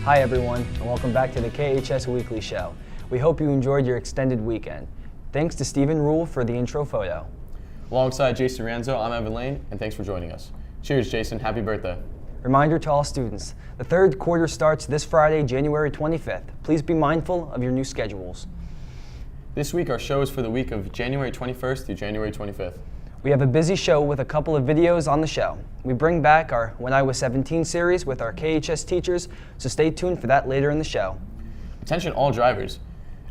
Hi everyone, and welcome back to the KHS Weekly Show. We hope you enjoyed your extended weekend. Thanks to Stephen Rule for the intro photo. Alongside Jason Ranzo, I'm Evan Lane, and thanks for joining us. Cheers, Jason. Happy birthday. Reminder to all students, the third quarter starts this Friday, January 25th. Please be mindful of your new schedules. This week, our show is for the week of January 21st through January 25th. We have a busy show with a couple of videos on the show. We bring back our When I Was 17 series with our KHS teachers, so stay tuned for that later in the show. Attention all drivers.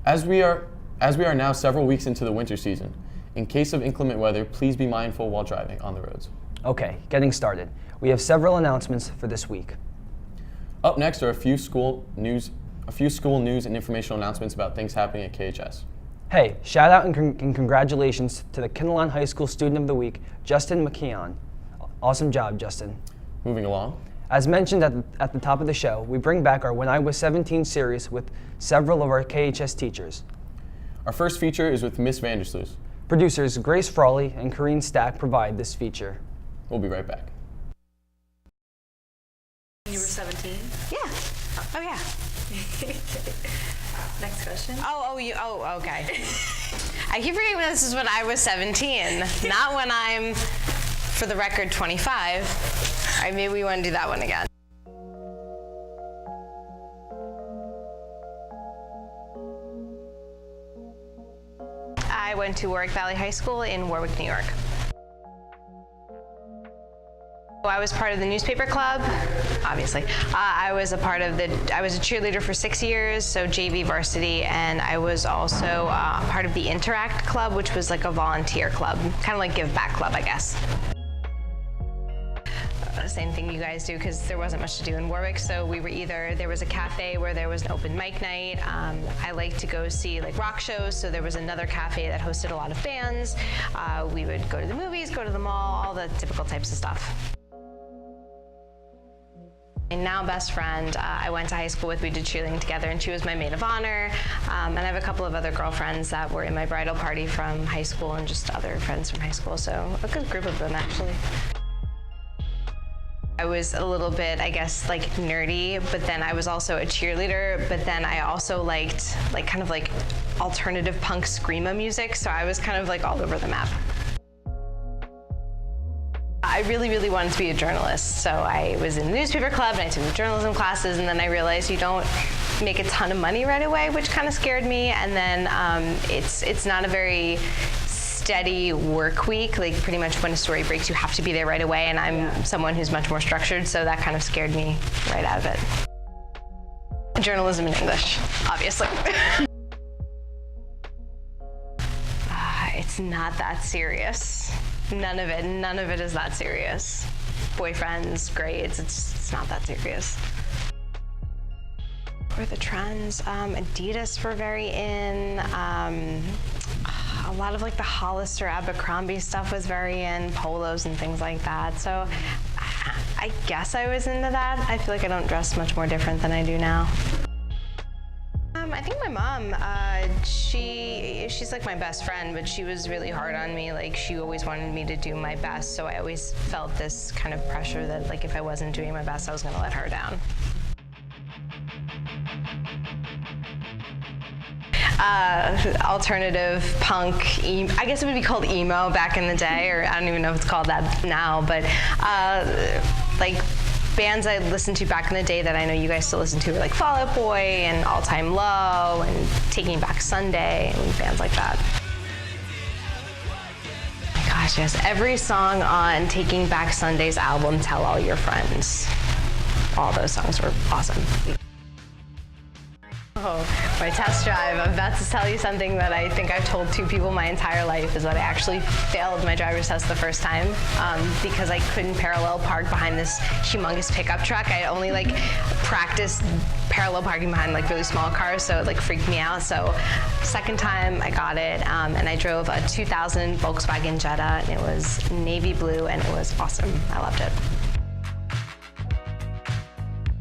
As we are now several weeks into the winter season, in case of inclement weather, please be mindful while driving on the roads. Okay, getting started. We have several announcements for this week. Up next are a few school news and informational announcements about things happening at KHS. Hey, shout out and congratulations to the Kinnelon High School Student of the Week, Justin McKeon. Awesome job, Justin. Moving along. As mentioned at the top of the show, we bring back our When I Was 17 series with several of our KHS teachers. Our first feature is with Miss Vandersloot. Producers Grace Frawley and Corrine Stack provide this feature. We'll be right back. You were 17? Yeah. Oh, yeah. Next question. Okay. I keep forgetting this is when I was 17, not when I'm, for the record, 25. All right, maybe we want to do that one again. I went to Warwick Valley High School in Warwick, New York. I was part of the newspaper club, obviously. I was a cheerleader for 6 years, so JV varsity, and I was also part of the Interact Club, which was like a volunteer club, kind of like Give Back Club, I guess. Same thing you guys do, because there wasn't much to do in Warwick, so there was a cafe where there was an open mic night. I like to go see like rock shows, so there was another cafe that hosted a lot of bands. We would go to the movies, go to the mall, all the typical types of stuff. My now best friend, I went to high school with, we did cheerleading together, and she was my maid of honor. And I have a couple of other girlfriends that were in my bridal party from high school and just other friends from high school, so a good group of them actually. I was a little bit, I guess, like nerdy, but then I was also a cheerleader, but then I also liked kind of like alternative punk screamo music, so I was kind of like all over the map. I really, really wanted to be a journalist, so I was in the newspaper club and I took the journalism classes, and then I realized you don't make a ton of money right away, which kind of scared me, and then it's not a very steady work week. Like pretty much when a story breaks, you have to be there right away, and I'm someone who's much more structured, so that kind of scared me right out of it. Journalism and English, obviously. It's not that serious. None of it is that serious. Boyfriends, grades, it's not that serious. What were the trends? Adidas were very in. A lot of like the Hollister, Abercrombie stuff was very in, polos and things like that. So I guess I was into that. I feel like I don't dress much more different than I do now. I think my mom, she's like my best friend, but she was really hard on me. Like she always wanted me to do my best, so I always felt this kind of pressure that like if I wasn't doing my best, I was gonna let her down. Alternative punk, I guess it would be called emo back in the day, or I don't even know if it's called that now, but like bands I listened to back in the day that I know you guys still listen to were like Fall Out Boy and All Time Low and Taking Back Sunday and bands like that. Oh my gosh, yes, every song on Taking Back Sunday's album, Tell All Your Friends. All those songs were awesome. Oh, my test drive. I'm about to tell you something that I think I've told 2 people my entire life, is that I actually failed my driver's test the first time because I couldn't parallel park behind this humongous pickup truck. I only like practiced parallel parking behind like really small cars, so it like freaked me out. So second time I got it, and I drove a 2000 Volkswagen Jetta, and it was navy blue, and it was awesome. I loved it.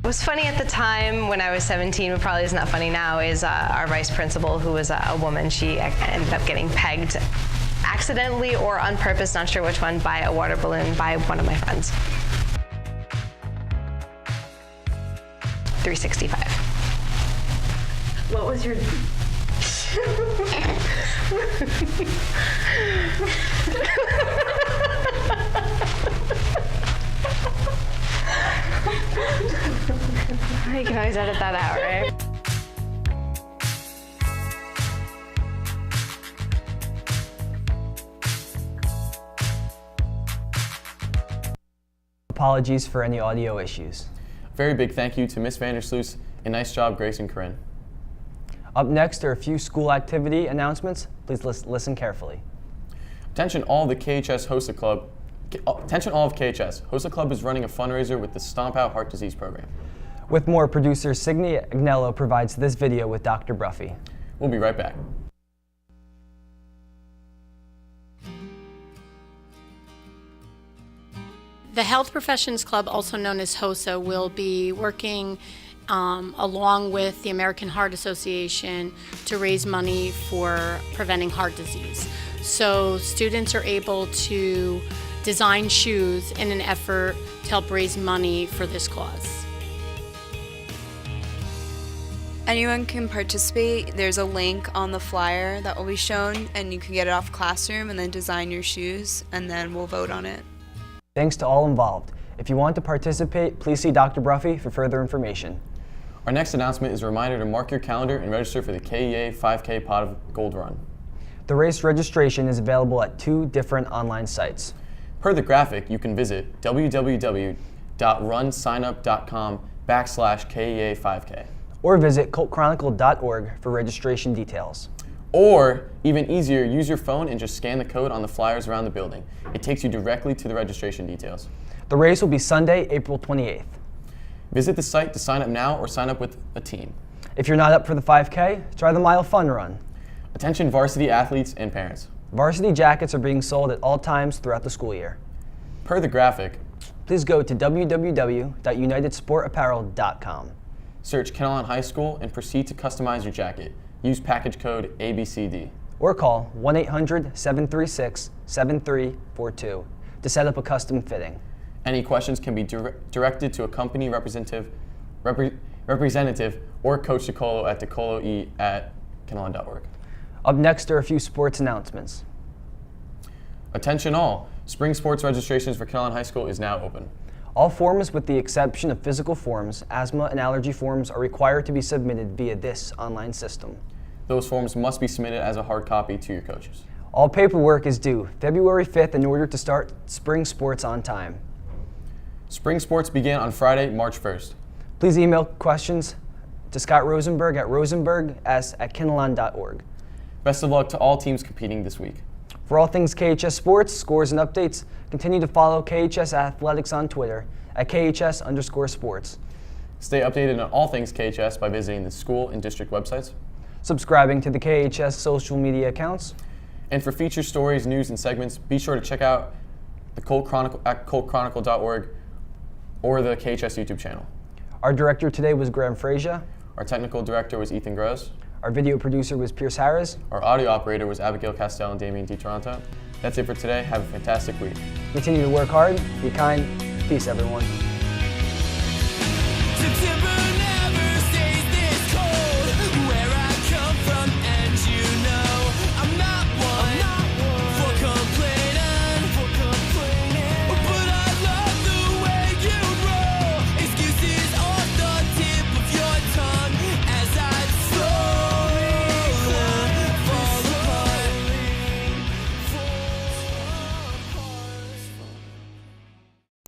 What was funny at the time when I was 17, but probably is not funny now, is our vice principal, who was a woman. She ended up getting pegged accidentally or on purpose, not sure which one, by a water balloon by one of my friends. 365. What was your... You can always edit that out, right? Apologies for any audio issues. Very big thank you to Miss Vandersloot, and nice job, Grace and Corinne. Up next are a few school activity announcements. Please listen carefully. Attention all of the KHS Hosta Club. Attention all of KHS. Hosta Club is running a fundraiser with the Stomp Out Heart Disease Program. With more, producer Signe Agnello provides this video with Dr. Bruffy. We'll be right back. The Health Professions Club, also known as HOSA, will be working along with the American Heart Association to raise money for preventing heart disease. So students are able to design shoes in an effort to help raise money for this cause. Anyone can participate. There's a link on the flyer that will be shown, and you can get it off Classroom and then design your shoes, and then we'll vote on it. Thanks to all involved. If you want to participate, please see Dr. Bruffy for further information. Our next announcement is a reminder to mark your calendar and register for the KEA 5K Pot of Gold Run. The race registration is available at 2 different online sites. Per the graphic, you can visit www.runsignup.com/KEA5K. Or visit cultchronicle.org for registration details. Or, even easier, use your phone and just scan the code on the flyers around the building. It takes you directly to the registration details. The race will be Sunday, April 28th. Visit the site to sign up now or sign up with a team. If you're not up for the 5K, try the Mile Fun Run. Attention varsity athletes and parents. Varsity jackets are being sold at all times throughout the school year. Per the graphic, Please go to www.unitedsportapparel.com. search Kennelon High School and proceed to customize your jacket. Use package code ABCD. Or call 1-800-736-7342 to set up a custom fitting. Any questions can be directed to a company representative or Coach DeColo at decoloe@kennelon.org. Up next are a few sports announcements. Attention all, spring sports registrations for Kennelon High School is now open. All forms, with the exception of physical forms, asthma and allergy forms, are required to be submitted via this online system. Those forms must be submitted as a hard copy to your coaches. All paperwork is due February 5th in order to start spring sports on time. Spring sports begin on Friday, March 1st. Please email questions to Scott Rosenberg at rosenbergs@kennelon.org. Best of luck to all teams competing this week. For all things KHS sports, scores, and updates, continue to follow KHS Athletics on Twitter at KHS_sports. Stay updated on all things KHS by visiting the school and district websites. Subscribing to the KHS social media accounts. And for feature stories, news, and segments, be sure to check out the Colt Chronicle at coltchronicle.org or the KHS YouTube channel. Our director today was Graham Frazier. Our technical director was Ethan Gross. Our video producer was Pierce Harris. Our audio operator was Abigail Castell and Damien DiToronto. That's it for today. Have a fantastic week. Continue to work hard, be kind. Peace, everyone.